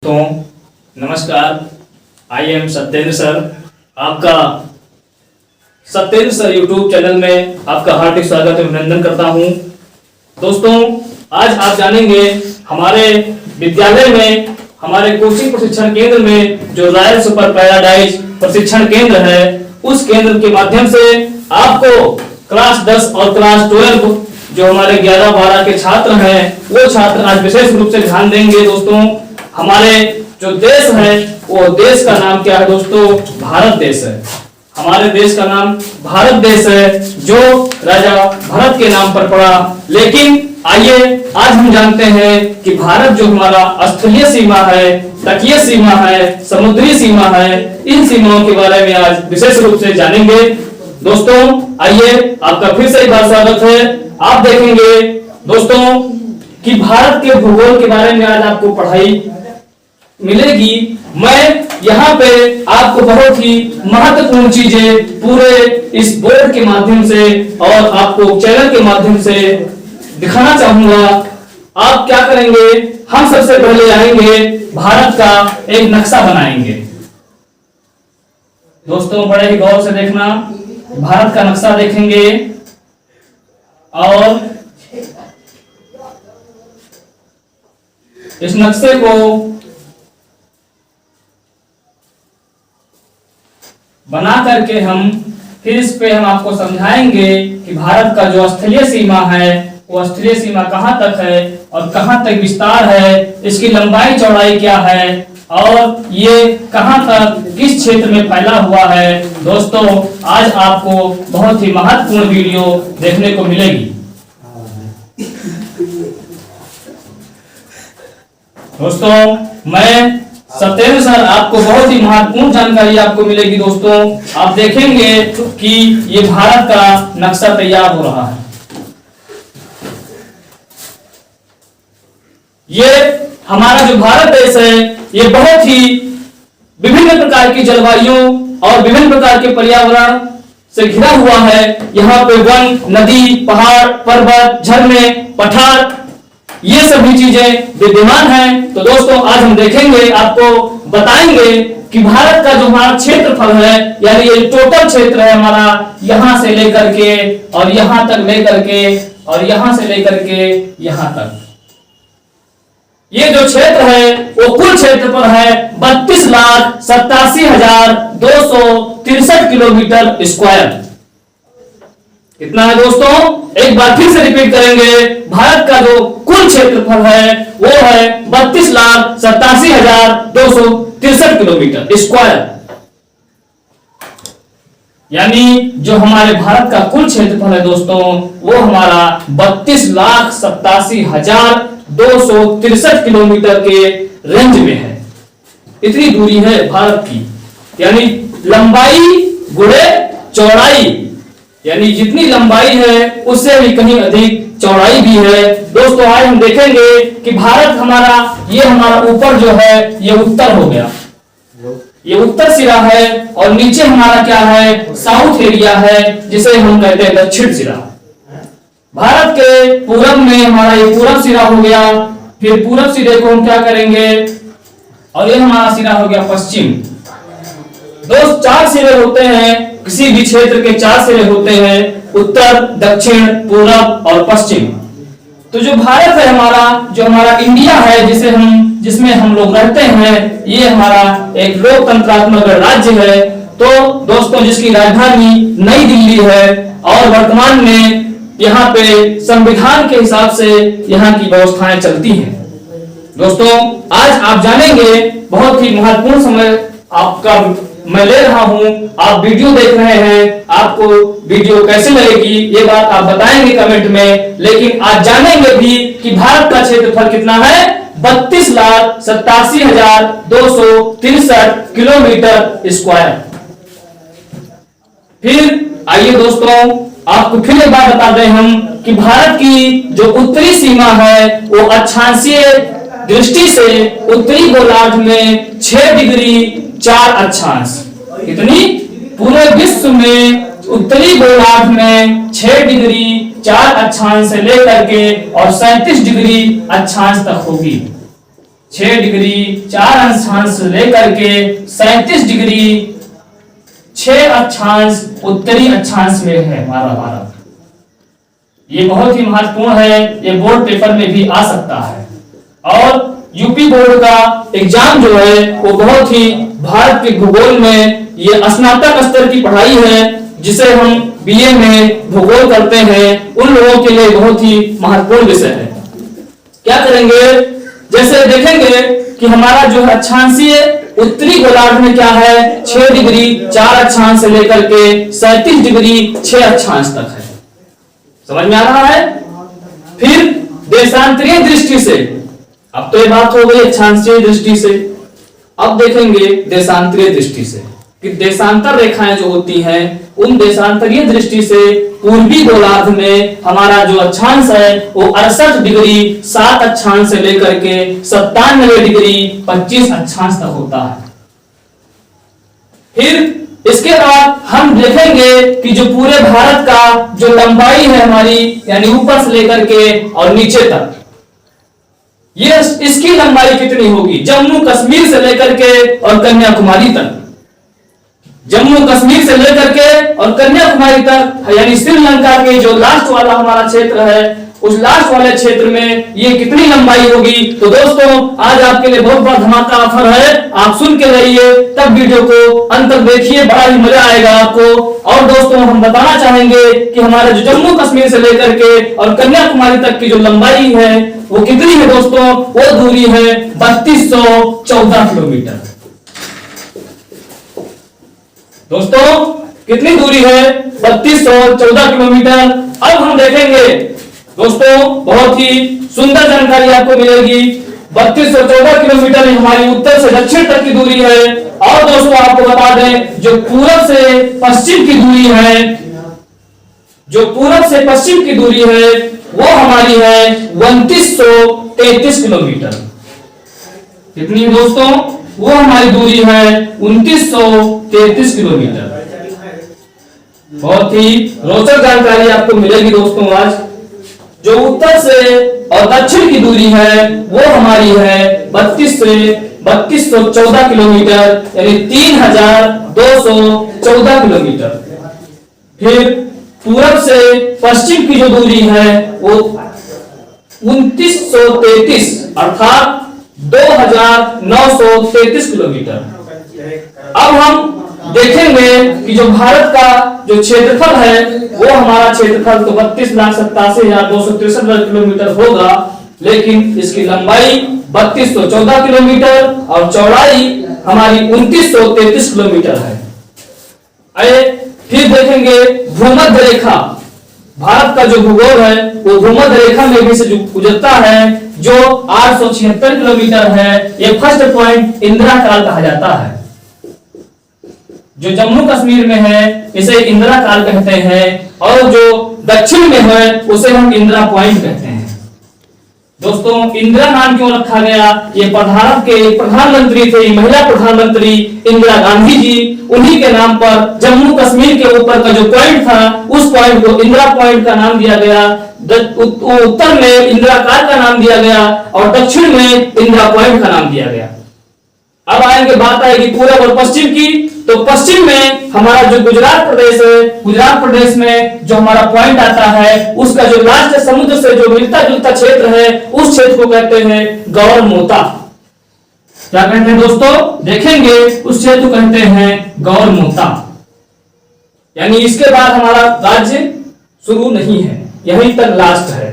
नमस्कार। I am Satyendra sir. आपका Satyendra sir YouTube channel में आपका हार्दिक स्वागत एवं अभिनंदन करता हूं। दोस्तों, आज आप जानेंगे हमारे विद्यालय में, हमारे कोचिंग प्रशिक्षण केंद्र में जो रॉयल सुपर पैराडाइज प्रशिक्षण केंद्र है, उस केंद्र के माध्यम से आपको क्लास 10 और क्लास 12 जो हमारे 11-12 के छात्र हैं, वो छात्र आज विशेष रूप से ध्यान देंगे। दोस्तों, हमारे जो देश है, वो देश का नाम क्या है दोस्तों? भारत देश है। हमारे देश का नाम भारत देश है, जो राजा भरत के नाम पर पड़ा। लेकिन आइए आज हम जानते हैं कि भारत जो हमारा स्थलीय सीमा है, तटीय सीमा है, समुद्री सीमा है, इन सीमाओं के बारे में आज विशेष रूप से जानेंगे। दोस्तों, आइए, आपका फिर से एक बार स्वागत है। आप देखेंगे दोस्तों कि भारत के भूगोल के बारे में आज आपको पढ़ाई मिलेगी। मैं यहाँ पे आपको बहुत ही महत्वपूर्ण चीजें पूरे इस बोर्ड के माध्यम से और आपको चैनल के माध्यम से दिखाना चाहूंगा। आप क्या करेंगे? हम सबसे पहले आएंगे, भारत का एक नक्शा बनाएंगे। दोस्तों, बड़े ही गौर से देखना, भारत का नक्शा देखेंगे और इस नक्शे को बना करके फिर इस पे हम आपको समझाएंगे कि भारत का जो स्थलीय सीमा है, वो स्थलीय सीमा कहां तक है और कहां तक विस्तार है, इसकी लंबाई चौड़ाई क्या है और ये कहां तक किस क्षेत्र में फैला हुआ है। दोस्तों, आज आपको बहुत ही महत्वपूर्ण वीडियो देखने को मिलेगी। दोस्तों, मैं सत्येंद्र सर आपको बहुत ही महत्वपूर्ण जानकारी आपको मिलेगी। दोस्तों, आप देखेंगे कि ये भारत का नक्शा तैयार हो रहा है। ये हमारा जो भारत देश है, ये बहुत ही विभिन्न प्रकार की जलवायु और विभिन्न प्रकार के पर्यावरण से घिरा हुआ है। यहाँ पे वन, नदी, पहाड़, पर्वत, झरने, पठार, ये सभी चीजें विद्यमान हैं। तो दोस्तों, आज हम देखेंगे, आपको बताएंगे कि भारत का जो हमारा क्षेत्रफल है, यानी ये टोटल क्षेत्र है हमारा, यहां से लेकर के और यहां तक लेकर के और यहां से लेकर के यहां तक, ये जो क्षेत्र है वो कुल क्षेत्रफल है 32,87,263 किलोमीटर स्क्वायर। कितना है दोस्तों? एक बार फिर से रिपीट करेंगे, भारत का जो कुल क्षेत्रफल है वो है 32,87,263 किलोमीटर स्क्वायर। यानी जो हमारे भारत का कुल क्षेत्रफल है दोस्तों, वो हमारा 32,87,263 किलोमीटर के रेंज में है। इतनी दूरी है भारत की, यानी लंबाई गुणे चौड़ाई, यानी जितनी लंबाई है उससे भी कहीं अधिक चौड़ाई भी है। दोस्तों, आज हम देखेंगे कि भारत हमारा, ये हमारा ऊपर जो है ये उत्तर हो गया, ये उत्तर सिरा है, और नीचे हमारा क्या है? साउथ एरिया है, जिसे हम कहते हैं दक्षिण सिरा। भारत के पूरब में हमारा ये पूरब सिरा हो गया। फिर पूरब सिरे को हम क्या करेंगे? और ये हमारा सिरा हो गया पश्चिम। दोस्त, 4 सिरे होते हैं, किसी भी क्षेत्र के 4 सिरे होते हैं, उत्तर, दक्षिण, पूरब और पश्चिम। तो जो भारत है हमारा, जो हमारा इंडिया है, जिसमें हम लोग रहते हैं, ये हमारा एक लोकतंत्रात्मक राज्य है। तो दोस्तों, जिसकी राजधानी नई दिल्ली है और वर्तमान में यहाँ पे संविधान के हिसाब से यहाँ की व्यवस्थाएं चलती हैं। दोस्तों, आज आप जानेंगे, बहुत ही महत्वपूर्ण समय आपका मैं ले रहा हूं। आप वीडियो देख रहे हैं, आपको वीडियो कैसे लगेगी ये बात आप बताएंगे कमेंट में। लेकिन आज जानेंगे भी कि भारत का क्षेत्रफल कितना है? 32,87,263 किलोमीटर स्क्वायर। फिर आइए दोस्तों, आपको फिर एक बार बता दें हम कि भारत की जो उत्तरी सीमा है, वो अक्षांशीय दृष्टि से उत्तरी गोलार्ध में 6 डिग्री 4 अक्षांश, कितनी? पूरे विश्व में उत्तरी गोलार्ध में 6 डिग्री 4 अक्षांश से लेकर के और 37 डिग्री अक्षांश तक होगी। 6 डिग्री 4 अक्षांश से लेकर के 37 डिग्री 6 अक्षांश उत्तरी अक्षांश में है हमारा भारत। ये बहुत ही महत्वपूर्ण है, ये बोर्ड पेपर में भी आ सकता है। और यूपी बोर्ड का एग्जाम जो है वो बहुत ही भारत के भूगोल में ये स्नातक स्तर की पढ़ाई है, जिसे हम बीए में भूगोल करते हैं, उन लोगों के लिए बहुत ही महत्वपूर्ण विषय है। क्या करेंगे, जैसे देखेंगे कि हमारा जो है अक्षांशीय उत्तरी गोलार्ध में क्या है, 6 डिग्री 4 अक्षांश से लेकर के 37 डिग्री 6 अक्षांश तक है। समझ में आ रहा है। फिर देशांतरीय दृष्टि से, अब तो ये बात हो गई अक्षांशीय दृष्टि से, अब देखेंगे देशांतरीय दृष्टि से कि देशांतर रेखाएं जो होती हैं, उन देशांतरीय दृष्टि से पूर्वी गोलार्ध में हमारा जो अक्षांश है वो 68 डिग्री 7 अक्षांश से लेकर के 97 डिग्री 25 अक्षांश तक होता है। फिर इसके बाद हम देखेंगे कि जो पूरे भारत का जो लंबाई है हमारी, यानी ऊपर से लेकर के और नीचे तक, ये इसकी लंबाई कितनी होगी, जम्मू कश्मीर से लेकर के और कन्याकुमारी तक, जम्मू कश्मीर से लेकर के और कन्याकुमारी तक, यानी श्रीलंका के जो लास्ट वाला हमारा क्षेत्र है, उस लास्ट वाले क्षेत्र में ये कितनी लंबाई होगी। तो दोस्तों आज आपके लिए बहुत बड़ा धमाका ऑफर है, आप सुन के रहिए, तब वीडियो को अंत तक देखिए, बड़ा ही मजा आएगा आपको। और दोस्तों हम बताना चाहेंगे कि हमारा जो जम्मू कश्मीर से लेकर के और कन्याकुमारी तक की जो लंबाई है वो कितनी है दोस्तों, वो दूरी है 3214 किलोमीटर। दोस्तों कितनी दूरी है, 3214 किलोमीटर। अब हम देखेंगे दोस्तों, बहुत ही सुंदर जानकारी आपको मिलेगी। 3214 किलोमीटर हमारी उत्तर से दक्षिण तक की दूरी है। और दोस्तों आपको बता दें, जो पूरब से पश्चिम की दूरी है, जो पूरब से पश्चिम की दूरी है वो हमारी है 2933 किलोमीटर। कितनी है दोस्तों, वो हमारी दूरी है 2933 किलोमीटर। बहुत ही रोचक जानकारी आपको मिलेगी दोस्तों आज। जो उत्तर से और दक्षिण की दूरी है वो हमारी है 3214 किलोमीटर, यानी 3214 किलोमीटर। फिर पूरब से पश्चिम की जो दूरी है वो 2933 अर्थात 2933 किलोमीटर। अब हम देखेंगे कि जो भारत का जो क्षेत्रफल है वो हमारा क्षेत्रफल तो 32,87,263 किलोमीटर होगा, लेकिन इसकी लंबाई 3214 किलोमीटर और चौड़ाई हमारी 2933 किलोमीटर है। आइए फिर देखेंगे भूमध्य रेखा। भारत का जो भूगोल है वो भूमध्य रेखा में भी से जो गुजरता है, जो 876 किलोमीटर है। ये फर्स्ट पॉइंट इंदिरा काल कहा जाता है। जो जम्मू कश्मीर में है इसे इंदिरा काल कहते हैं, और जो दक्षिण में है उसे हम इंदिरा पॉइंट कहते हैं। दोस्तों इंदिरा नाम क्यों रखा गया, ये भारत के प्रधानमंत्री थे, महिला प्रधानमंत्री इंदिरा गांधी जी, उन्हीं के नाम पर जम्मू कश्मीर के ऊपर का जो पॉइंट था उस पॉइंट को इंदिरा पॉइंट का नाम दिया गया। उत्तर में इंदिरा काल का नाम दिया गया और दक्षिण में इंदिरा पॉइंट का नाम दिया गया। अब आएंगे, बात आएगी पूरब और पश्चिम की। तो पश्चिम में हमारा जो गुजरात प्रदेश है, गुजरात प्रदेश में जो हमारा पॉइंट आता है उसका जो लास्ट समुद्र से जो मिलता जुलता क्षेत्र है उस क्षेत्र को कहते हैं गौरमोता। क्या कहते हैं दोस्तों, देखेंगे उस क्षेत्र को कहते हैं गौरमोता। यानी इसके बाद हमारा राज्य शुरू नहीं है, यहीं तक लास्ट है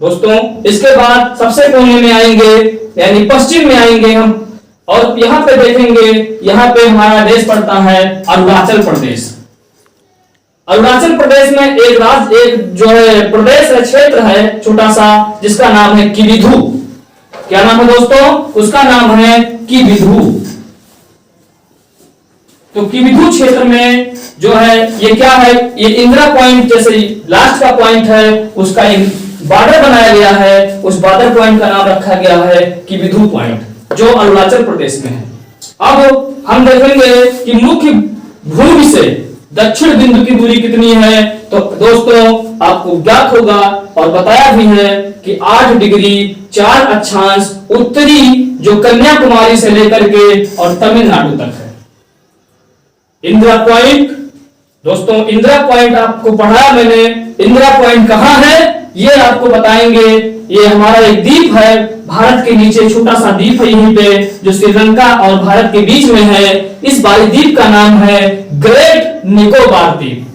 दोस्तों। इसके बाद सबसे कोने में आएंगे, यानी पश्चिम में आएंगे हम, और यहां पे देखेंगे, यहां पे हमारा देश पड़ता है अरुणाचल प्रदेश। अरुणाचल प्रदेश में एक राज्य, एक जो है प्रदेश है, क्षेत्र है छोटा सा, जिसका नाम है किबिधु। क्या नाम है दोस्तों, उसका नाम है किबिधु। तो किबिधु क्षेत्र में जो है ये क्या है, ये इंदिरा पॉइंट जैसे लास्ट का पॉइंट है उसका एक बॉर्डर बनाया गया है, उस बॉर्डर पॉइंट का नाम रखा गया है किबिधु पॉइंट, जो अरुणाचल प्रदेश में है। अब हम देखेंगे कि मुख्य भूविषय दक्षिण बिंदु की दूरी कितनी है? तो दोस्तों आपको ज्ञात होगा और बताया भी है कि 8 डिग्री 4 अक्षांश उत्तरी, जो कन्याकुमारी से लेकर के और तमिलनाडु तक है। इंदिरा पॉइंट, दोस्तों इंदिरा पॉइंट आपको पढ़ाया मैंने। इंदिरा पॉइंट कहां है ये आपको बताएंगे। ये हमारा एक द्वीप है, भारत के नीचे छोटा सा द्वीप है यहीं पे, जो श्रीलंका और भारत के बीच में है। इस बाली द्वीप का नाम है ग्रेट निकोबार द्वीप।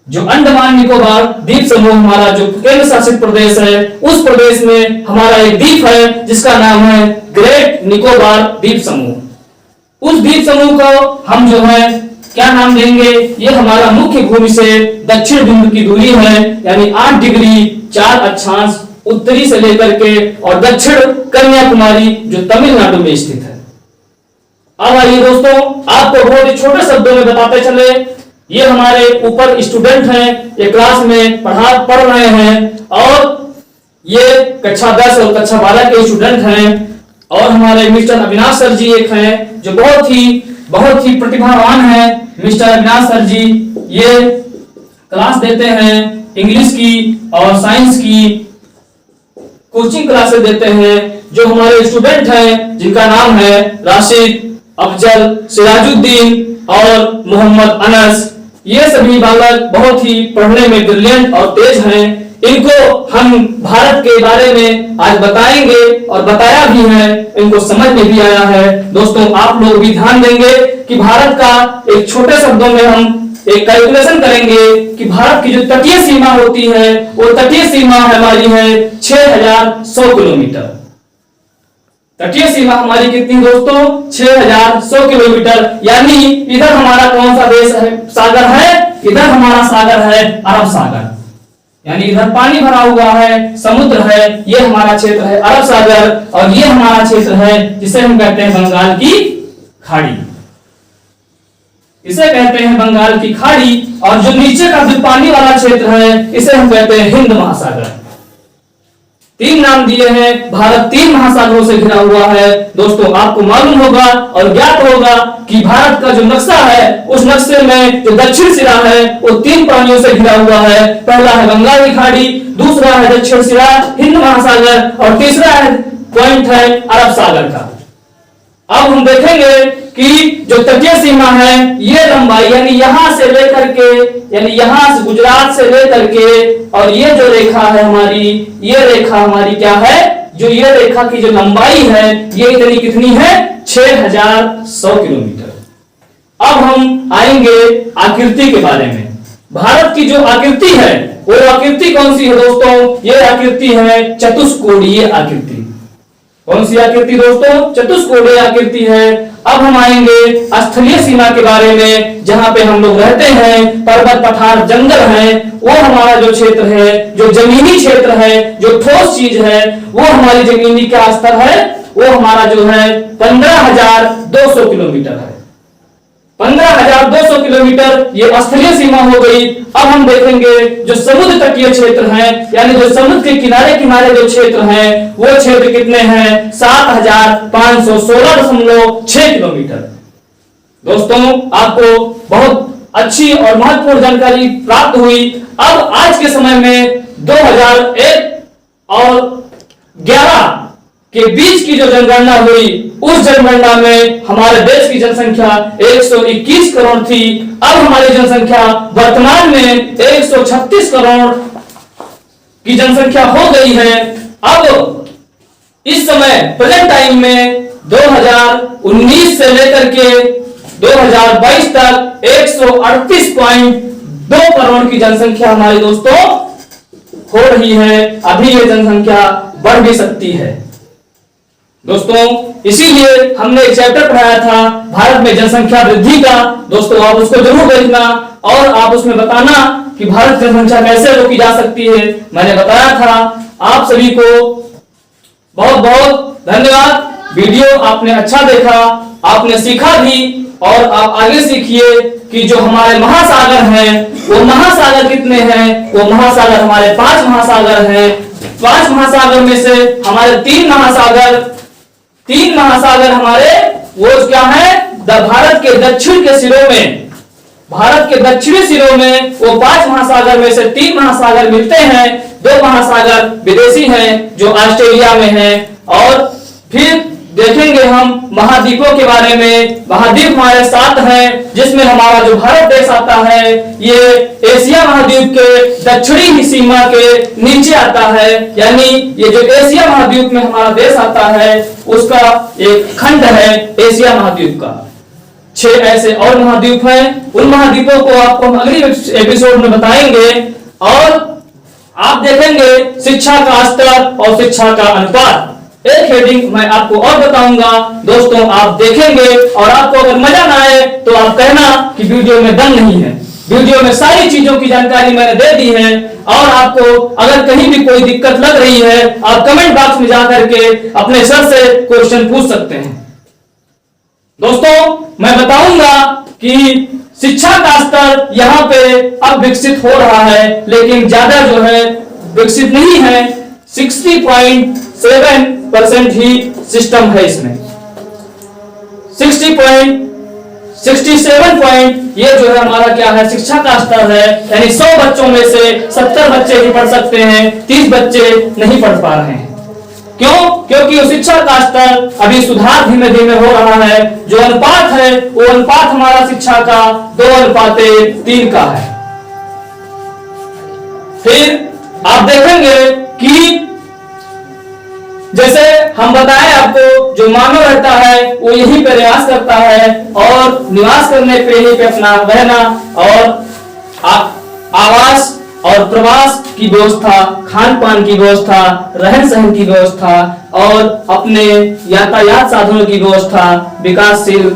जो अंडमान निकोबार द्वीप समूह हमारा जो केंद्र शासित प्रदेश है, उस प्रदेश में हमारा एक द्वीप है जिसका नाम है ग्रेट निकोबार द्वीप समूह। उस द्वीप समूह को हम जो है क्या नाम देंगे? ये हमारा मुख्य भूमि से दक्षिण बिंदु की दूरी है, यानी 8 डिग्री 4 अक्षांश उत्तरी से लेकर के और दक्षिण कन्याकुमारी जो तमिलनाडु में स्थित है। अब आइए दोस्तों आपको बहुत ही छोटे शब्दों में बताते चले। ये हमारे ऊपर स्टूडेंट हैं, ये क्लास में पढ़ रहे हैं और ये कक्षा 10 और कक्षा 12 के स्टूडेंट हैं। और हमारे मिस्टर अविनाश सर जी एक हैं जो बहुत ही प्रतिभावान हैं। मिस्टर अविनाश सर जी ये क्लास देते हैं इंग्लिश की और साइंस की कोचिंग क्लासेस देते हैं। जो हमारे स्टूडेंट हैं जिनका नाम है राशिद, अफजल, सिराजुद्दीन और मोहम्मद अनस, ये सभी बालक बहुत ही पढ़ने में ब्रिलियंट और तेज हैं। इनको हम भारत के बारे में आज बताएंगे और बताया भी है, इनको समझ में भी आया है। दोस्तों आप लोग भी ध्यान देंगे कि भारत का एक छोटे शब्दों में हम एक कैलकुलेशन करेंगे कि भारत की जो तटीय सीमा होती है वो तटीय सीमा हमारी है 6100 किलोमीटर। तटीय सीमा हमारी कितनी दोस्तों? 6100 किलोमीटर। यानी इधर हमारा कौन सा देश है, सागर है? इधर हमारा सागर है अरब सागर, यानी इधर पानी भरा हुआ है, समुद्र है, ये हमारा क्षेत्र है अरब सागर। और ये हमारा क्षेत्र है जिसे हम कहते हैं बंगाल की खाड़ी, इसे कहते हैं बंगाल की खाड़ी। और जो नीचे का जो पानी वाला क्षेत्र है इसे हम कहते हैं हिंद महासागर। 3 नाम दिए हैं। भारत 3 महासागरों से घिरा हुआ है। दोस्तों आपको मालूम होगा और ज्ञात होगा कि भारत का जो नक्शा है उस नक्शे में जो दक्षिण सिरा है वो 3 पानियों से घिरा हुआ है। पहला है बंगाल की खाड़ी, दूसरा है दक्षिण सिरा हिंद महासागर और तीसरा है पॉइंट है अरब सागर का। अब हम देखेंगे कि जो तटीय सीमा है ये लंबाई यानी यहां से लेकर के, यानी यहां से गुजरात से लेकर के, और ये जो रेखा है हमारी, ये रेखा हमारी क्या है? जो ये रेखा की जो लंबाई है ये इतनी कितनी है? 6100 किलोमीटर। अब हम आएंगे आकृति के बारे में। भारत की जो आकृति है वो आकृति कौन सी है दोस्तों? ये आकृति है चतुष्कोणीय आकृति। कौन सी आकृति दोस्तों? चतुष्कोणीय आकृति है। अब हम आएंगे स्थलीय सीमा के बारे में, जहां पे हम लोग रहते हैं, पर्वत पठार जंगल है, वो हमारा जो क्षेत्र है, जो जमीनी क्षेत्र है, जो ठोस चीज है, वो हमारी जमीनी का स्तर है, वो हमारा जो है 15,200 किलोमीटर है। 15,200 किलोमीटर ये स्थलीय सीमा हो गई। अब हम देखेंगे जो समुद्र तटीय क्षेत्र है, यानी जो समुद्र के किनारे किनारे जो क्षेत्र है वो क्षेत्र कितने हैं? 7,516.6 किलोमीटर। दोस्तों आपको बहुत अच्छी और महत्वपूर्ण जानकारी प्राप्त हुई। अब आज के समय में 2001 और 11 के बीच की जो जनगणना हुई, उस जनगणना में हमारे देश की जनसंख्या 121 करोड़ थी। अब हमारी जनसंख्या वर्तमान में 136 करोड़ की जनसंख्या हो गई है। अब इस समय प्रेजेंट टाइम में 2019 से लेकर के 2022 तक 138.2 करोड़ की जनसंख्या हमारी दोस्तों हो रही है। अभी ये जनसंख्या बढ़ भी सकती है दोस्तों। इसीलिए हमने एक चैप्टर पढ़ाया था भारत में जनसंख्या वृद्धि का। दोस्तों आप उसको जरूर देखना और आप उसमें बताना कि भारत की जनसंख्या कैसे रोकी जा सकती है। मैंने बताया था। आप सभी को बहुत बहुत धन्यवाद। वीडियो आपने अच्छा देखा, आपने सीखा भी, और आप आगे सीखिए कि जो हमारे महासागर हैं वो महासागर कितने हैं? वो महासागर हमारे 5 महासागर हैं। 5 महासागर में से हमारे 3 महासागर हमारे वो क्या है? भारत के दक्षिण के सिरों में, भारत के दक्षिणी सिरों में वो 5 महासागर में से 3 महासागर मिलते हैं, 2 महासागर विदेशी हैं जो ऑस्ट्रेलिया में हैं। और फिर देखेंगे हम महाद्वीपों के बारे में। महाद्वीप हमारे 7 हैं, जिसमें हमारा जो भारत देश आता है ये एशिया महाद्वीप के दक्षिणी ही सीमा के नीचे आता है, यानी ये जो एशिया महाद्वीप में हमारा देश आता है उसका एक खंड है एशिया महाद्वीप का। 6 ऐसे और महाद्वीप हैं, उन महाद्वीपों को आपको हम अगली एपिसोड में बताएंगे। और आप देखेंगे शिक्षा का स्तर और शिक्षा का अनुपात, एक हेडिंग मैं आपको और बताऊंगा दोस्तों, आप देखेंगे और आपको अगर मजा ना आए तो आप कहना कि वीडियो में दम नहीं है। वीडियो में सारी चीजों की जानकारी मैंने दे दी है, और आपको अगर कहीं भी कोई दिक्कत लग रही है आप कमेंट बॉक्स में जाकर के अपने सर से क्वेश्चन पूछ सकते हैं। दोस्तों मैं बताऊंगा कि शिक्षा का स्तर यहाँ पे अब विकसित हो रहा है, लेकिन ज्यादा जो है विकसित नहीं है। 60.7% ही सिस्टम है इसमें। 67 ये जो है हमारा क्या है, शिक्षा का स्तर है, यानी 100 बच्चों में से 70 बच्चे ही पढ़ सकते हैं, 30 बच्चे नहीं पढ़ पा रहे हैं। क्यों? क्योंकि शिक्षा का स्तर अभी सुधार धीमे धीमे हो रहा है। जो अनुपात है वो अनुपात हमारा शिक्षा का 2:3 का है। फिर आप देखेंगे कि जैसे हम बताएं आपको, जो मानव रहता है वो यहीं पे निवास करता है, और निवास करने पे यहीं पे अपना रहना और आवास और प्रवास की व्यवस्था, खान पान की व्यवस्था, रहन सहन की व्यवस्था और अपने यातायात साधनों की व्यवस्था, विकासशील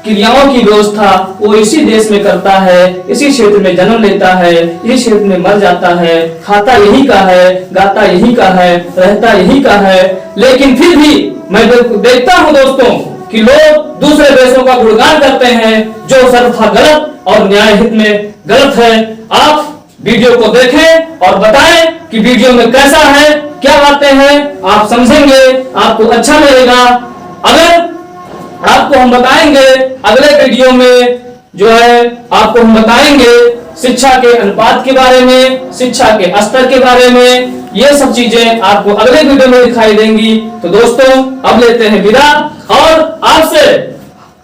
क्रियाओं की व्यवस्था वो इसी देश में करता है, इसी क्षेत्र में जन्म लेता है, इसी क्षेत्र में मर जाता है, खाता यही का है, गाता यही का है, रहता यही का है। लेकिन फिर भी मैं देखता हूं दोस्तों कि लोग दूसरे देशों का गुणगान करते हैं, जो सर्वथा गलत और न्याय हित में गलत है। आप वीडियो को देखें और बताएं कि वीडियो में कैसा है, क्या बातें हैं, आप समझेंगे, आपको अच्छा लगेगा। अगर आपको हम बताएंगे अगले वीडियो में जो है आपको हम बताएंगे शिक्षा के अनुपात के बारे में, शिक्षा के स्तर के बारे में, ये सब चीजें आपको अगले वीडियो में दिखाई देंगी। तो दोस्तों अब लेते हैं विदा, और आपसे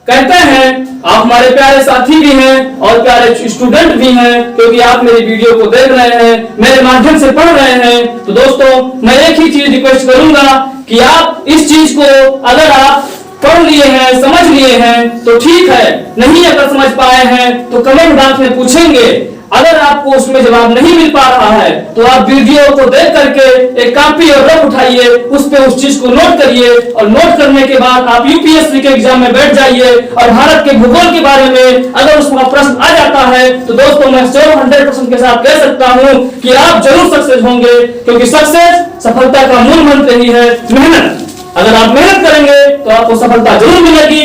कहते हैं आप हमारे प्यारे साथी भी हैं और प्यारे स्टूडेंट भी हैं, क्योंकि आप मेरी वीडियो को देख रहे हैं, मेरे माध्यम से पढ़ रहे हैं। तो दोस्तों मैं एक ही चीज रिक्वेस्ट करूंगा कि आप इस चीज को अगर आप पढ़ लिए हैं, समझ लिए हैं तो ठीक है, नहीं अगर समझ पाए हैं तो कमेंट बॉक्स में पूछेंगे। अगर आपको उसमें जवाब नहीं मिल पा रहा है तो आप वीडियो को देख करके एक कॉपी और रफ उठाइए, उस पे उस चीज को नोट करिए, और नोट करने के बाद आप यूपीएससी के एग्जाम में बैठ जाइए। और भारत के भूगोल के बारे में अगर उसका प्रश्न आ जाता है तो दोस्तों मैं 100% के साथ कह सकता हूं कि आप जरूर सक्सेस होंगे, क्योंकि सक्सेस, सफलता का मूल मंत्र ही है मेहनत। अगर आप मेहनत करेंगे तो आपको सफलता जरूर मिलेगी।